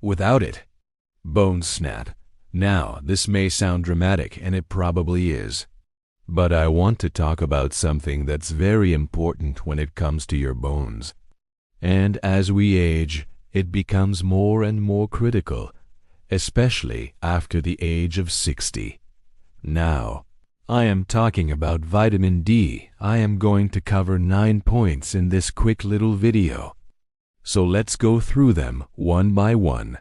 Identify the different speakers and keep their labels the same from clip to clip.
Speaker 1: Without it, bones snap. Now, this may sound dramatic, and it probably is. But I want to talk about something that's very important when it comes to your bones. And as we age, it becomes more and more critical, especially after the age of 60. Now, I am talking about vitamin D. I am going to cover 9 points in this quick little video. So let's go through them one by one.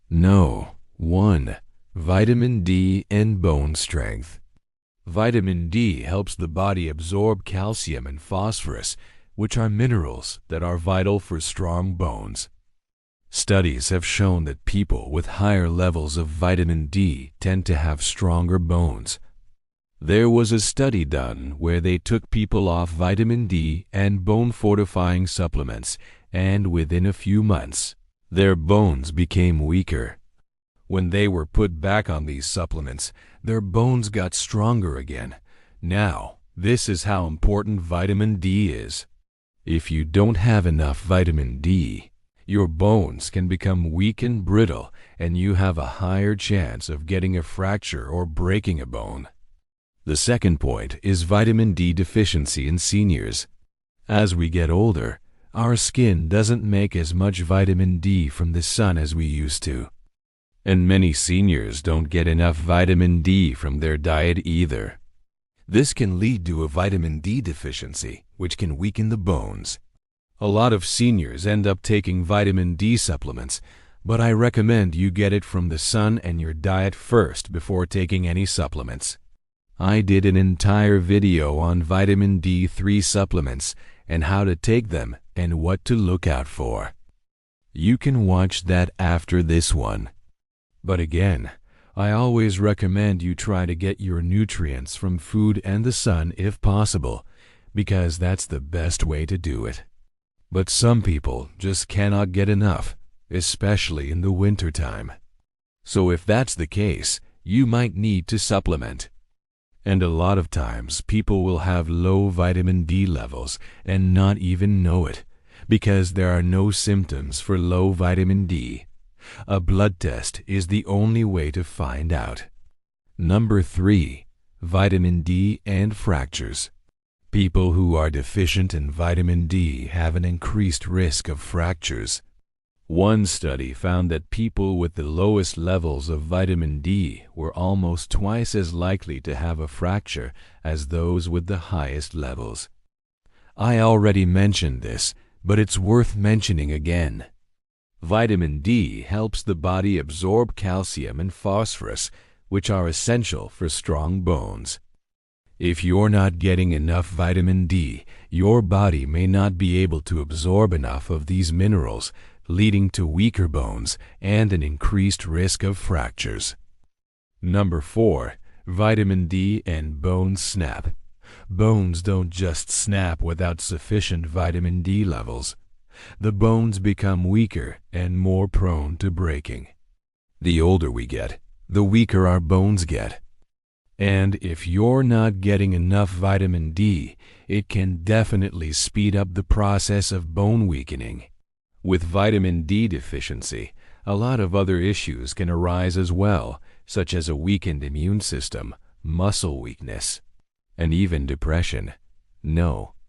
Speaker 1: 1. Vitamin D and bone strength. Vitamin D helps the body absorb calcium and phosphorus, which are minerals that are vital for strong bones. Studies have shown that people with higher levels of vitamin D tend to have stronger bones. There was a study done where they took people off vitamin D and bone-fortifying supplements, and within a few months, their bones became weaker. When they were put back on these supplements, their bones got stronger again. Now, this is how important vitamin D is. If you don't have enough vitamin D, your bones can become weak and brittle, and you have a higher chance of getting a fracture or breaking a bone. The second point is vitamin D deficiency in seniors. As we get older, our skin doesn't make as much vitamin D from the sun as we used to. And many seniors don't get enough vitamin D from their diet either. This can lead to a vitamin D deficiency, which can weaken the bones. A lot of seniors end up taking vitamin D supplements, but I recommend you get it from the sun and your diet first before taking any supplements. I did an entire video on vitamin D3 supplements and how to take them and what to look out for. You can watch that after this one. But again, I always recommend you try to get your nutrients from food and the sun if possible, because that's the best way to do it. But some people just cannot get enough, especially in the winter time. So if that's the case, you might need to supplement. And a lot of times people will have low vitamin D levels and not even know it, because there are no symptoms for low vitamin D. A blood test is the only way to find out. 3. Vitamin D and fractures. People who are deficient in vitamin D have an increased risk of fractures. One study found that people with the lowest levels of vitamin D were almost twice as likely to have a fracture as those with the highest levels. I already mentioned this, but it's worth mentioning again. Vitamin D helps the body absorb calcium and phosphorus, which are essential for strong bones. If you're not getting enough vitamin D, your body may not be able to absorb enough of these minerals, leading to weaker bones and an increased risk of fractures. 4. Vitamin D and bone snap. Bones don't just snap without sufficient vitamin D levels. The bones become weaker and more prone to breaking. The older we get, the weaker our bones get. And if you're not getting enough vitamin D, it can definitely speed up the process of bone weakening. With vitamin D deficiency, a lot of other issues can arise as well, such as a weakened immune system, muscle weakness, and even depression.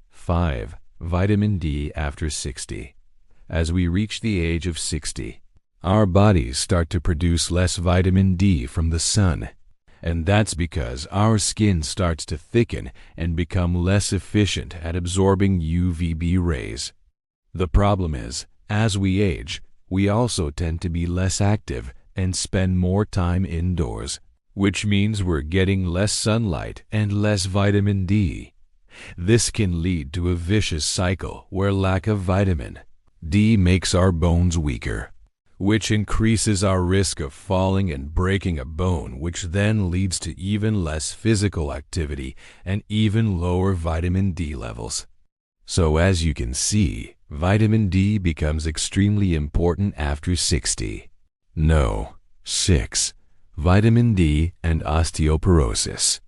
Speaker 1: 5. Vitamin D after 60. As we reach the age of 60, our bodies start to produce less vitamin D from the sun. And that's because our skin starts to thicken and become less efficient at absorbing UVB rays. The problem is, as we age, we also tend to be less active and spend more time indoors, which means we're getting less sunlight and less vitamin D. This can lead to a vicious cycle where lack of vitamin D makes our bones weaker, which increases our risk of falling and breaking a bone, which then leads to even less physical activity and even lower vitamin D levels. So as you can see, vitamin D becomes extremely important after 60. 6. Vitamin D and osteoporosis.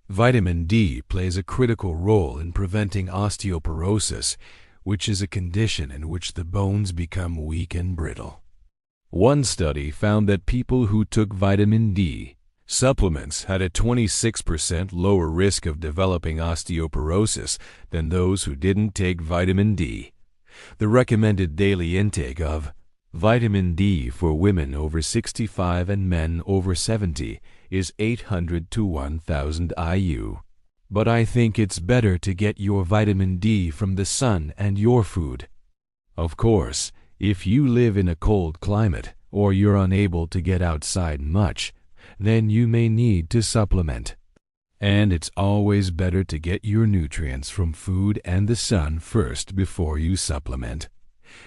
Speaker 1: Vitamin D plays a critical role in preventing osteoporosis, which is a condition in which the bones become weak and brittle. One study found that people who took vitamin D supplements had a 26% lower risk of developing osteoporosis than those who didn't take vitamin D. The recommended daily intake of vitamin D for women over 65 and men over 70 is 800 to 1000 IU. But I think it's better to get your vitamin D from the sun and your food. Of course, if you live in a cold climate or you're unable to get outside much, then you may need to supplement. And it's always better to get your nutrients from food and the sun first before you supplement.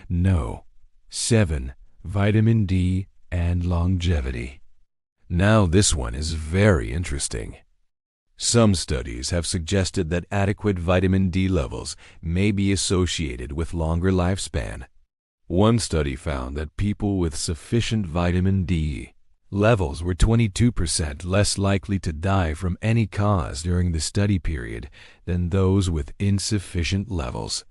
Speaker 1: No. 7. Vitamin D and longevity. Now this one is very interesting. Some studies have suggested that adequate vitamin D levels may be associated with longer lifespan. One study found that people with sufficient vitamin D levels were 22% less likely to die from any cause during the study period than those with insufficient levels.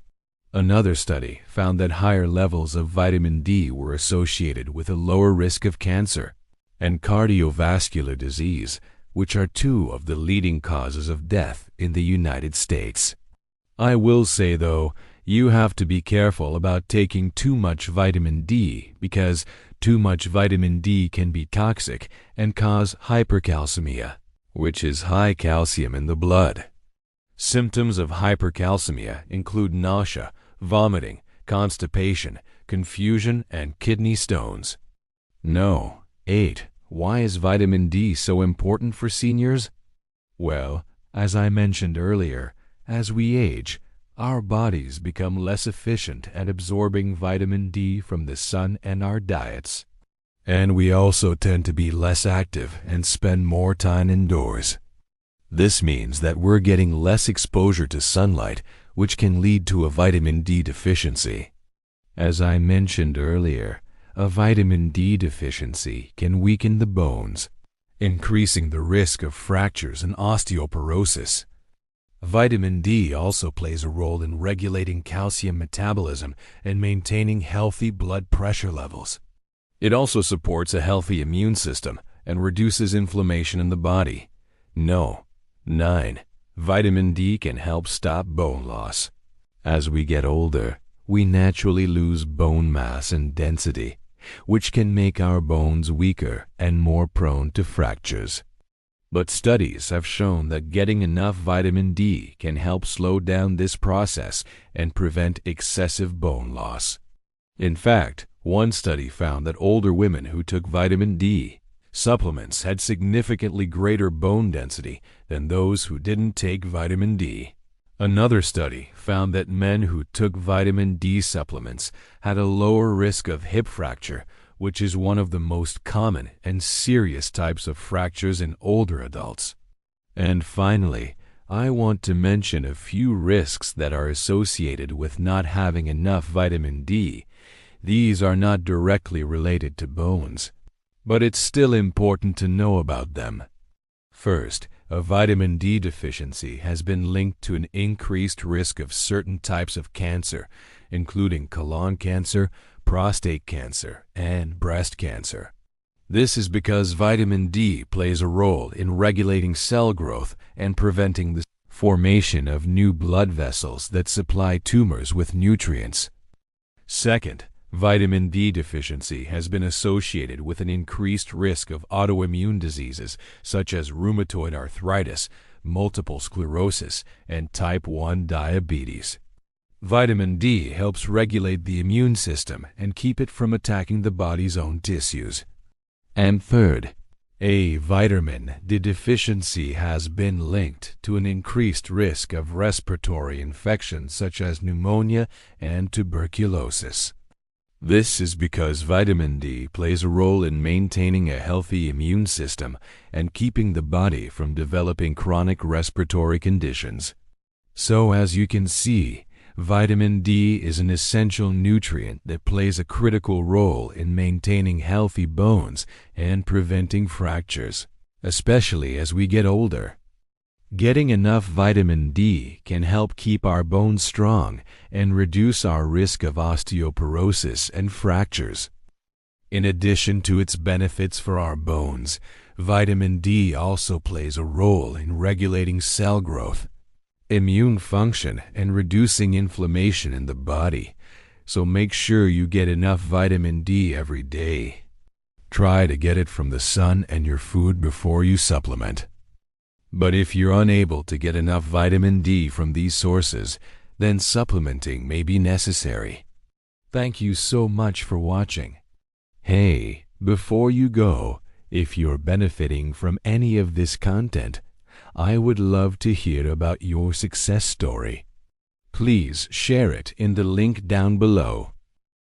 Speaker 1: Another study found that higher levels of vitamin D were associated with a lower risk of cancer and cardiovascular disease, which are two of the leading causes of death in the United States. I will say, though, you have to be careful about taking too much vitamin D because too much vitamin D can be toxic and cause hypercalcemia, which is high calcium in the blood. Symptoms of hypercalcemia include nausea, vomiting, constipation, confusion, and kidney stones. No. 8. Why is vitamin D so important for seniors? Well, as I mentioned earlier, as we age, our bodies become less efficient at absorbing vitamin D from the sun and our diets. And we also tend to be less active and spend more time indoors. This means that we're getting less exposure to sunlight, which can lead to a vitamin D deficiency. As I mentioned earlier, a vitamin D deficiency can weaken the bones, increasing the risk of fractures and osteoporosis. Vitamin D also plays a role in regulating calcium metabolism and maintaining healthy blood pressure levels. It also supports a healthy immune system and reduces inflammation in the body. 9. Vitamin D can help stop bone loss. As we get older, we naturally lose bone mass and density, which can make our bones weaker and more prone to fractures. But studies have shown that getting enough vitamin D can help slow down this process and prevent excessive bone loss. In fact, one study found that older women who took vitamin D supplements had significantly greater bone density than those who didn't take vitamin D. Another study found that men who took vitamin D supplements had a lower risk of hip fracture, which is one of the most common and serious types of fractures in older adults. And finally, I want to mention a few risks that are associated with not having enough vitamin D. These are not directly related to bones, but it's still important to know about them. First, a vitamin D deficiency has been linked to an increased risk of certain types of cancer, including colon cancer, prostate cancer, and breast cancer. This is because vitamin D plays a role in regulating cell growth and preventing the formation of new blood vessels that supply tumors with nutrients. Second, vitamin D deficiency has been associated with an increased risk of autoimmune diseases such as rheumatoid arthritis, multiple sclerosis, and type 1 diabetes. Vitamin D helps regulate the immune system and keep it from attacking the body's own tissues. And third, A vitamin D deficiency has been linked to an increased risk of respiratory infections such as pneumonia and tuberculosis. This is because vitamin D plays a role in maintaining a healthy immune system and keeping the body from developing chronic respiratory conditions. So as you can see, vitamin D is an essential nutrient that plays a critical role in maintaining healthy bones and preventing fractures, especially as we get older. Getting enough vitamin D can help keep our bones strong and reduce our risk of osteoporosis and fractures. In addition to its benefits for our bones, vitamin D also plays a role in regulating cell growth, immune function, and reducing inflammation in the body. So make sure you get enough vitamin D every day. Try to get it from the sun and your food before you supplement. But if you're unable to get enough vitamin D from these sources, then supplementing may be necessary. Thank you so much for watching. Hey, before you go, if you're benefiting from any of this content, I would love to hear about your success story. Please share it in the link down below.